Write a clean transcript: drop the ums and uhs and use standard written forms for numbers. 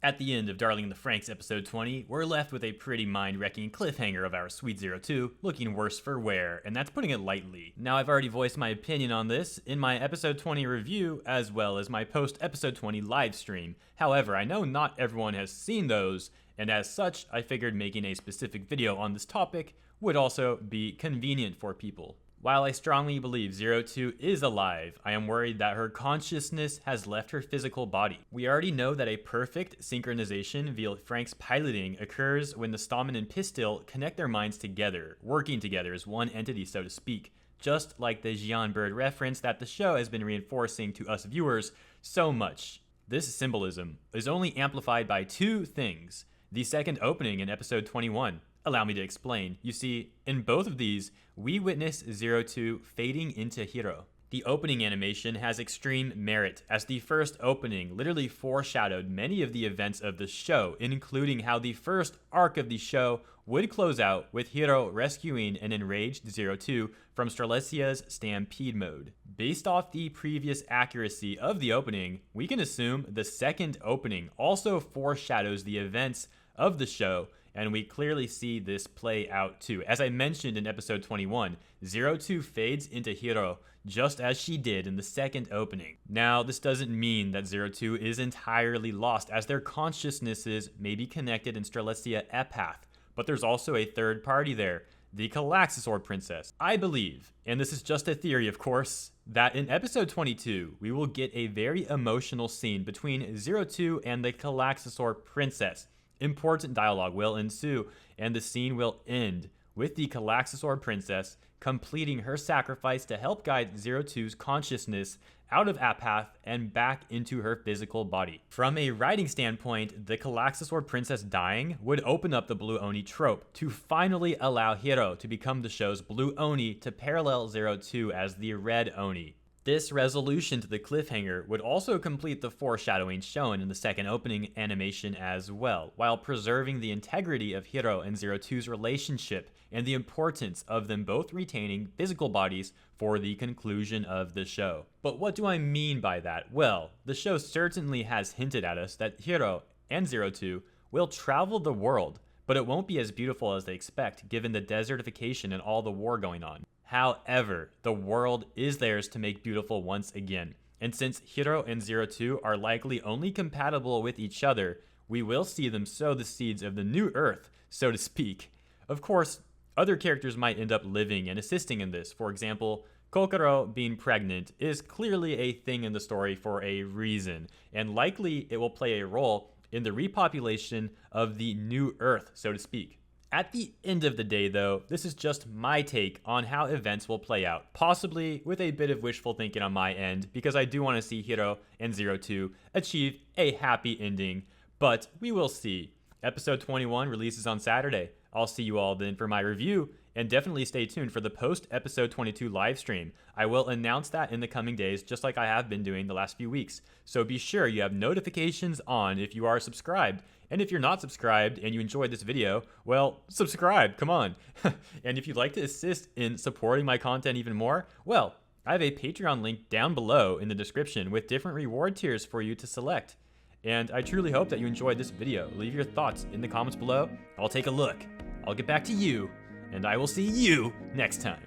At the end of Darling in the Franxx episode 20, we're left with a pretty mind-wrecking cliffhanger of our sweet Zero Two looking worse for wear, and that's putting it lightly. Now, I've already voiced my opinion on this in my episode 20 review, as well as my post-episode 20 live stream. However, I know not everyone has seen those, and as such, I figured making a specific video on this topic would also be convenient for people. While I strongly believe Zero Two is alive, I am worried that her consciousness has left her physical body. We already know that a perfect synchronization via Franxx piloting occurs when the Stammen and Pistil connect their minds together, working together as one entity, so to speak, just like the Xian bird reference that the show has been reinforcing to us viewers so much. This symbolism is only amplified by two things. The second opening in episode 21. Allow me to explain. You see, in both of these, we witness Zero Two fading into Hiro. The opening animation has extreme merit, as the first opening literally foreshadowed many of the events of the show, including how the first arc of the show would close out with Hiro rescuing an enraged Zero Two from Strelizia's stampede mode. Based off the previous accuracy of the opening, we can assume the second opening also foreshadows the events of the show, and we clearly see this play out too. As I mentioned in episode 21, Zero Two fades into Hiro just as she did in the second opening. Now, this doesn't mean that Zero Two is entirely lost, as their consciousnesses may be connected in Strelizia Apath, but there's also a third party there, the Klaxosaur Princess. I believe, and this is just a theory of course, that in episode 22, we will get a very emotional scene between Zero Two and the Klaxosaur Princess. Important dialogue will ensue, and the scene will end with the Klaxosaur Princess completing her sacrifice to help guide Zero Two's consciousness out of Apath and back into her physical body. From a writing standpoint, the Klaxosaur Princess dying would open up the Blue Oni trope to finally allow Hiro to become the show's Blue Oni to parallel Zero Two as the Red Oni. This resolution to the cliffhanger would also complete the foreshadowing shown in the second opening animation as well, while preserving the integrity of Hiro and Zero Two's relationship and the importance of them both retaining physical bodies for the conclusion of the show. But what do I mean by that? Well, the show certainly has hinted at us that Hiro and Zero Two will travel the world, but it won't be as beautiful as they expect given the desertification and all the war going on. However, the world is theirs to make beautiful once again. And since Hiro and Zero Two are likely only compatible with each other, we will see them sow the seeds of the new Earth, so to speak. Of course, other characters might end up living and assisting in this. For example, Kokoro being pregnant is clearly a thing in the story for a reason, and likely it will play a role in the repopulation of the new Earth, so to speak. At the end of the day, though, this is just my take on how events will play out, possibly with a bit of wishful thinking on my end, because I do want to see Hiro and Zero Two achieve a happy ending, but we will see. Episode 21 releases on Saturday. I'll see you all then for my review, and definitely stay tuned for the post-episode 22 live stream. I will announce that in the coming days, just like I have been doing the last few weeks. So be sure you have notifications on if you are subscribed. And if you're not subscribed and you enjoyed this video, well, subscribe, come on. And if you'd like to assist in supporting my content even more, well, I have a Patreon link down below in the description with different reward tiers for you to select. And I truly hope that you enjoyed this video. Leave your thoughts in the comments below. I'll take a look. I'll get back to you, and I will see you next time.